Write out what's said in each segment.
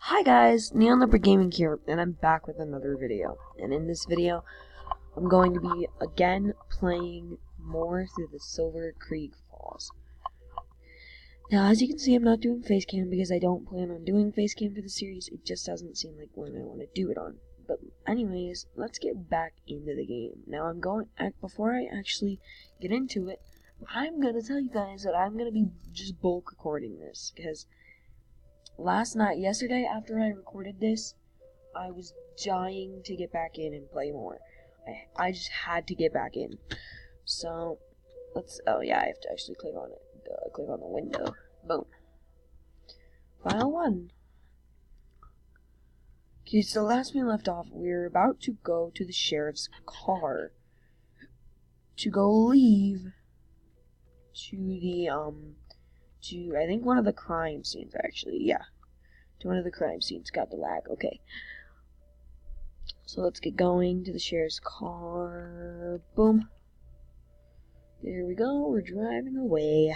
Hi guys, Neon Leopard Gaming here, and I'm back with another video. And in this video, I'm going to be again playing more through the Silver Creek Falls. Now, as you can see, I'm not doing facecam because I don't plan on doing facecam for the series. It just doesn't seem like one I want to do it on. But anyways, let's get back into the game. Now, before I actually get into it, I'm gonna tell you guys that I'm gonna be just bulk recording this because yesterday after I recorded this, I was dying to get back in and play more. I just had to get back in. So, I have to actually click on it. Click on the window. Boom. File 1. Okay, so last we left off, we were about to go to the sheriff's car to go leave to the, I think one of the crime scenes, actually, yeah. To one of the crime scenes. Got the lag, okay. So let's get going to the sheriff's car. Boom. There we go, we're driving away.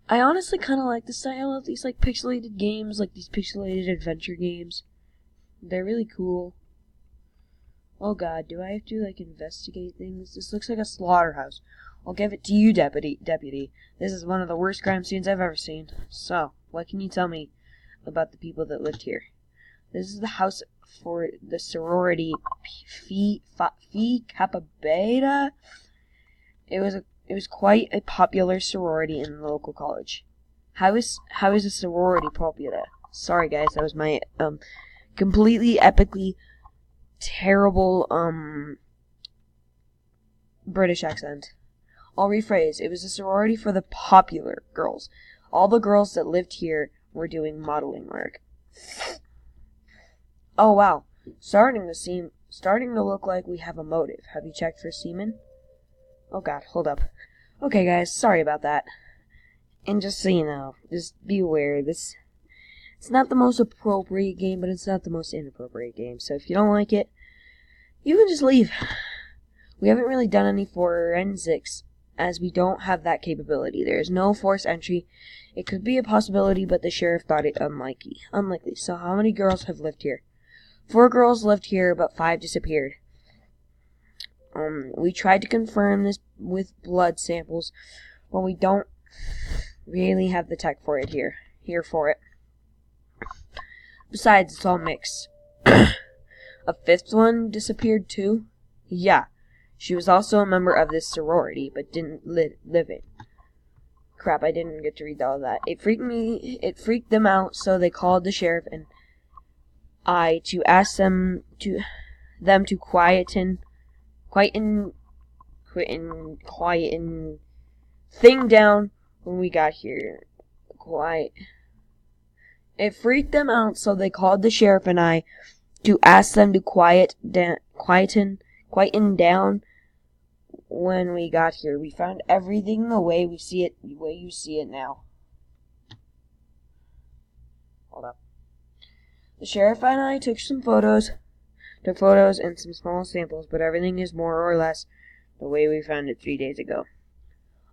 I honestly kind of like the style of these, like, pixelated games, like these pixelated adventure games. They're really cool. Oh god, do I have to, like, investigate things? This looks like a slaughterhouse. I'll give it to you, deputy. This is one of the worst crime scenes I've ever seen. So, what can you tell me about the people that lived here? This is the house for the sorority Phi Kappa Beta. It was quite a popular sorority in the local college. How is a sorority popular? Sorry guys, that was my completely epically terrible British accent. I'll rephrase. It was a sorority for the popular girls. All the girls that lived here were doing modeling work. Oh wow. Starting to look like we have a motive. Have you checked for semen? Oh god, hold up. Okay guys, sorry about that. And just so you know, just be aware, it's not the most appropriate game, but it's not the most inappropriate game. So if you don't like it, you can just leave. We haven't really done any forensics, as we don't have that capability. There is no forced entry. It could be a possibility, but the sheriff thought it unlikely. So how many girls have lived here? 4 girls lived here, but 5 disappeared. We tried to confirm this with blood samples, but we don't really have the tech for it here for it. Besides, it's all mixed. A 5th one disappeared too? Yeah. She was also a member of this sorority, but didn't live in. Crap, I didn't get to read all of that. It freaked them out, so they called the sheriff and I to ask them to quieten thing down when we got here. It freaked them out, so they called the sheriff and I to ask them to quieten down when we got here. We found everything the way you see it now. Hold up. The sheriff and I took photos and some small samples, but everything is more or less the way we found it 3 days ago.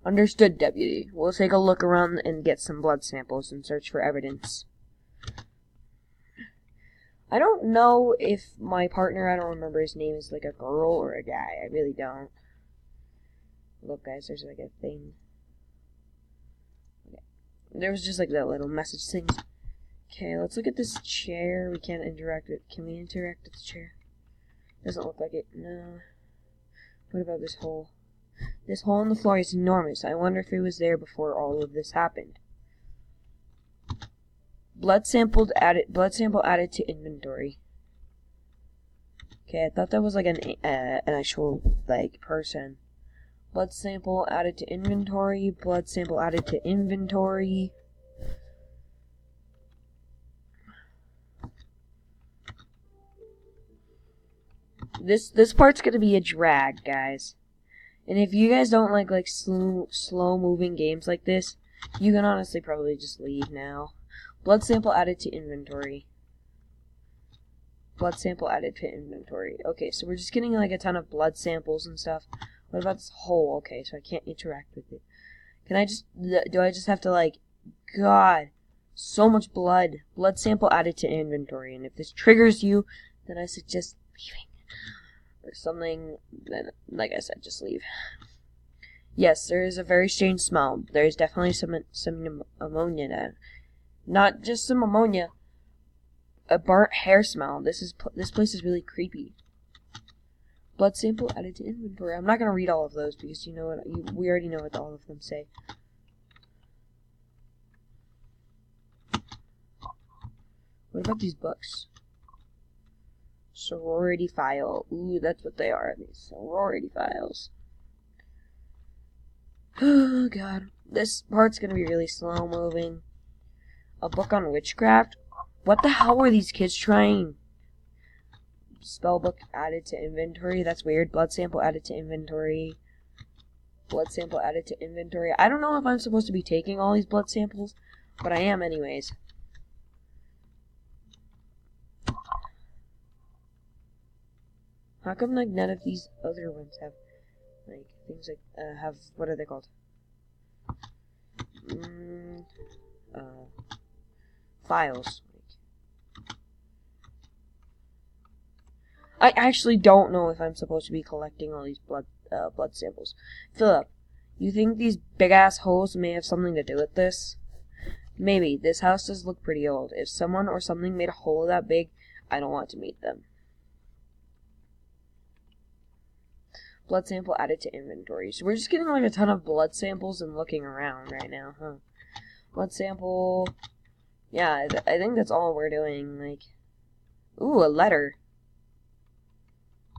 Understood, deputy. We'll take a look around and get some blood samples and search for evidence. I don't know if my partner, I don't remember his name, is like a girl or a guy. I really don't. Look, guys, there's like a thing. Okay. There was just like that little message thing. Okay, let's look at this chair. We can't interact with. Can we interact with the chair? Doesn't look like it. No. What about this hole? This hole in the floor is enormous. I wonder if it was there before all of this happened. Blood sample added to inventory. Okay, I thought that was like an actual like person. Blood sample added to inventory. Blood sample added to inventory. This part's gonna be a drag, guys. And if you guys don't like slow moving games like this, you can honestly probably just leave now. Blood sample added to inventory. Blood sample added to inventory. Okay, so we're just getting like a ton of blood samples and stuff. What about this hole? Okay, so I can't interact with it. Do I just have to like god. So much blood. Blood sample added to inventory. And if this triggers you, then I suggest leaving. Or something, then, like I said, just leave. Yes, there is a very strange smell. There is definitely some ammonia there. Not just some ammonia. A burnt hair smell. This place is really creepy. Blood sample added to inventory. I'm not gonna read all of those because you know what we already know what all of them say. What about these books? Sorority file. Ooh, that's what they are. These sorority files. Oh god, this part's gonna be really slow moving. A book on witchcraft. What the hell were these kids trying? Spellbook added to inventory. That's weird. Blood sample added to inventory. Blood sample added to inventory. I don't know if I'm supposed to be taking all these blood samples, but I am anyways. How come like none of these other ones have like things like have what are they called? Files. I actually don't know if I'm supposed to be collecting all these blood samples. Philip, you think these big ass holes may have something to do with this? Maybe. This house does look pretty old. If someone or something made a hole that big, I don't want to meet them. Blood sample added to inventory. So we're just getting like a ton of blood samples and looking around right now, huh? Blood sample. Yeah, I think that's all we're doing. Like, ooh, a letter.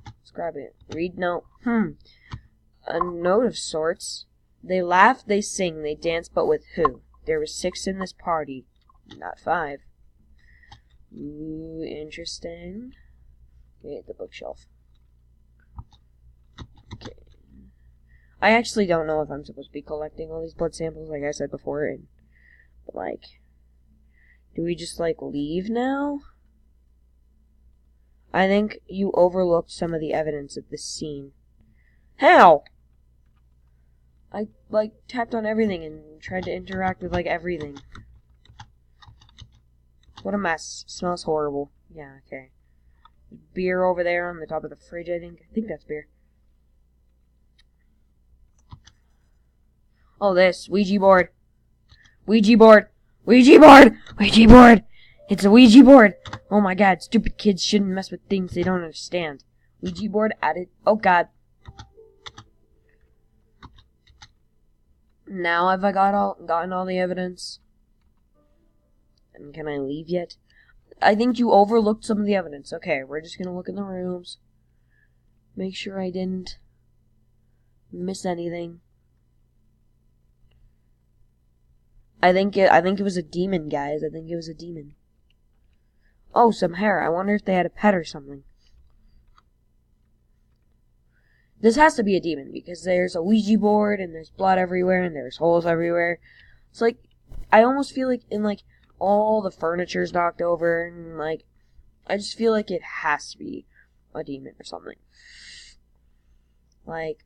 Let's grab it. Read note. A note of sorts. They laugh, they sing, they dance, but with who? There were 6 in this party, not 5. Ooh, interesting. Okay, the bookshelf. Okay. I actually don't know if I'm supposed to be collecting all these blood samples, like I said before, but like, do we just like leave now? I think you overlooked some of the evidence of this scene. How? I like tapped on everything and tried to interact with like everything. What a mess. Smells horrible. Yeah, okay. Beer over there on the top of the fridge, I think. I think that's beer. Oh, this. Ouija board. Ouija board. Ouija board! Ouija board! It's a Ouija board! Oh my god, stupid kids shouldn't mess with things they don't understand. Ouija board added. Oh god. Now have I gotten all the evidence? And can I leave yet? I think you overlooked some of the evidence. Okay, we're just gonna look in the rooms. Make sure I didn't miss anything. I think it was a demon, guys. I think it was a demon. Oh, some hair. I wonder if they had a pet or something. This has to be a demon because there's a Ouija board and there's blood everywhere and there's holes everywhere. It's like I almost feel like all the furniture's knocked over and like I just feel like it has to be a demon or something. Like,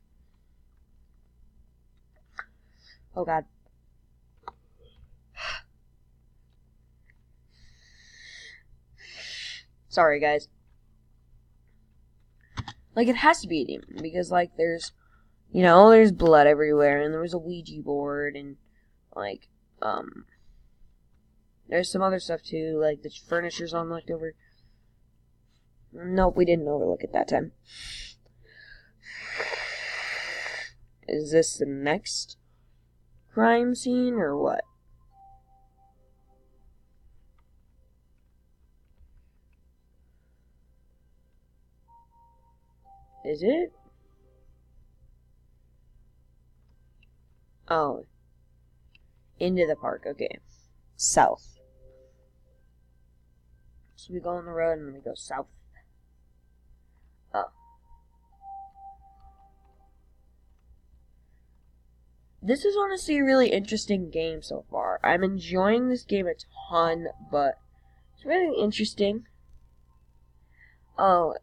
oh god. Sorry, guys. Like, it has to be a demon because, like, there's blood everywhere and there was a Ouija board and, like, there's some other stuff too, like the furniture's all knocked over. Nope, we didn't overlook it that time. Is this the next crime scene or what? Is it? Oh. Into the park, okay. South. So we go on the road and then we go south. Oh. This is honestly a really interesting game so far. I'm enjoying this game a ton, but it's really interesting. Oh,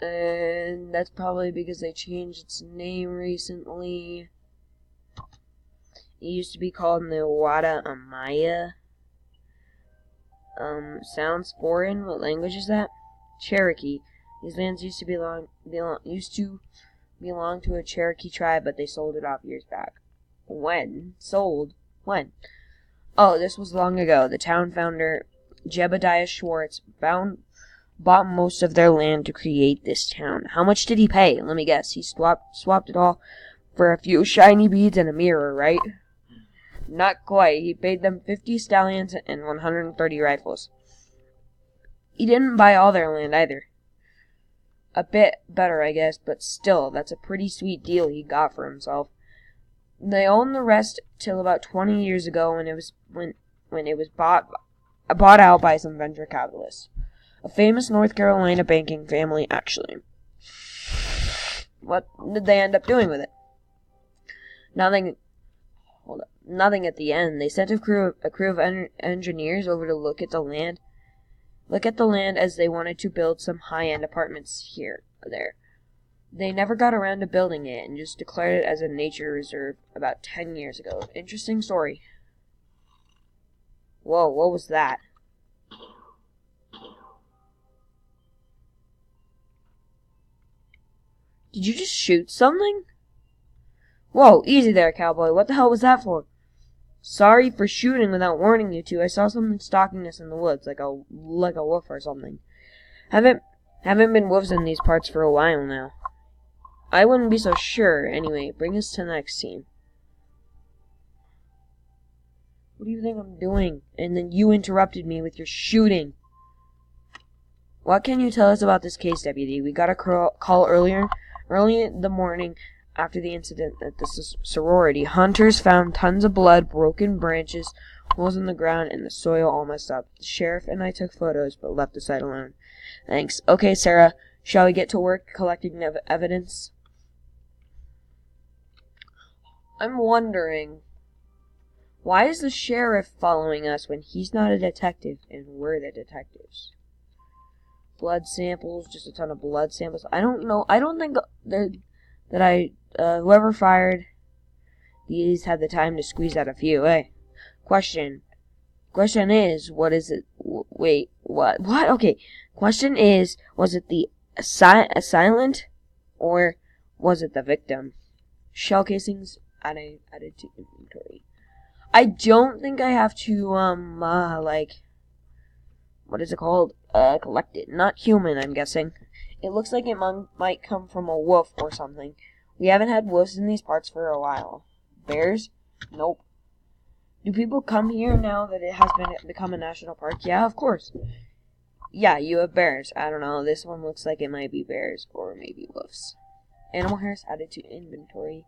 and that's probably because they changed its name recently. It used to be called Nawada Amaya. Sounds foreign. What language is that? Cherokee. These lands used to belong to a Cherokee tribe, but they sold it off years back. When? Sold? When? Oh, this was long ago. The town founder, Jebediah Schwartz, bought most of their land to create this town. How much did he pay? Let me guess. He swapped it all for a few shiny beads and a mirror, right? Not quite. He paid them 50 stallions and 130 rifles. He didn't buy all their land either. A bit better, I guess, but still, that's a pretty sweet deal he got for himself. They owned the rest till about 20 years ago when it was bought out by some venture capitalists. A famous North Carolina banking family, actually. What did they end up doing with it? Nothing at the end. They sent a crew of engineers over to look at the land as they wanted to build some high-end apartments here or there. They never got around to building it and just declared it as a nature reserve about 10 years ago. Interesting story. Whoa, what was that? Did you just shoot something? Whoa, easy there, cowboy. What the hell was that for? Sorry for shooting without warning you two. I saw something stalking us in the woods, like a wolf or something. Haven't been wolves in these parts for a while now. I wouldn't be so sure. Anyway, bring us to the next scene. What do you think I'm doing? And then you interrupted me with your shooting. What can you tell us about this case, Deputy? We got a call early in the morning after the incident at the sorority. Hunters found tons of blood, broken branches, holes in the ground, and the soil all messed up. The sheriff and I took photos, but left the site alone. Thanks. Okay, Sarah, shall we get to work collecting evidence? I'm wondering, why is the sheriff following us when he's not a detective and we're the detectives? Blood samples, just a ton of blood samples. I don't know. I don't think whoever fired these had the time to squeeze out a few. Hey, question is, what is it? Wait, what? What? Okay. Question is, was it the assailant or was it the victim? Shell casings added to inventory. I don't think I have to, what is it called? Collect it. Not human, I'm guessing. It looks like it might come from a wolf or something. We haven't had wolves in these parts for a while. Bears? Nope. Do people come here now that it has become a national park? Yeah, of course. Yeah, you have bears. I don't know. This one looks like it might be bears or maybe wolves. Animal hairs added to inventory.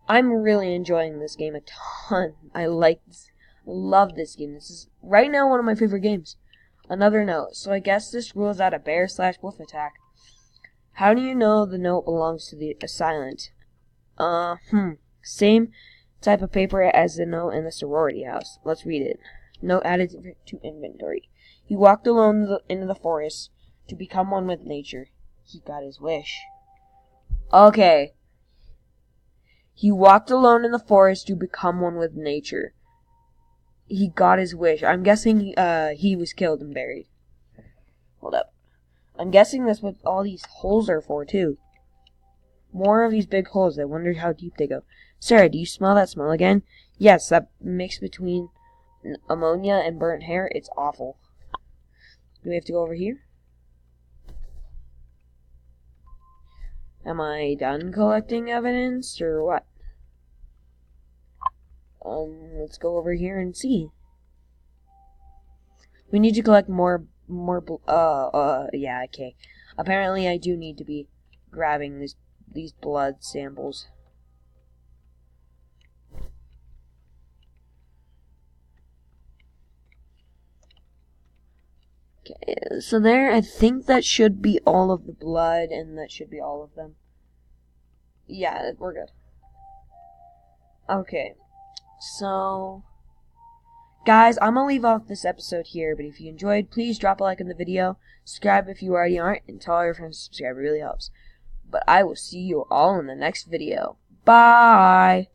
I'm really enjoying this game a ton. I love this game. This is right now one of my favorite games. Another note. So I guess this rules out a bear/wolf attack. How do you know the note belongs to the assailant? Same type of paper as the note in the sorority house. Let's read it. Note added to inventory. He walked alone into the forest to become one with nature. He got his wish. Okay. He walked alone in the forest to become one with nature. He got his wish. I'm guessing he was killed and buried. Hold up. I'm guessing that's what all these holes are for, too. More of these big holes. I wonder how deep they go. Sarah, do you smell that smell again? Yes, that mix between ammonia and burnt hair. It's awful. Do we have to go over here? Am I done collecting evidence, or what? Let's go over here and see. We need to collect more, yeah, okay. Apparently I do need to be grabbing these blood samples. Okay, so there, I think that should be all of the blood, and that should be all of them. Yeah, we're good. Okay, so, guys, I'm gonna leave off this episode here, but if you enjoyed, please drop a like on the video, subscribe if you already aren't, and tell all your friends to subscribe, it really helps. But I will see you all in the next video. Bye!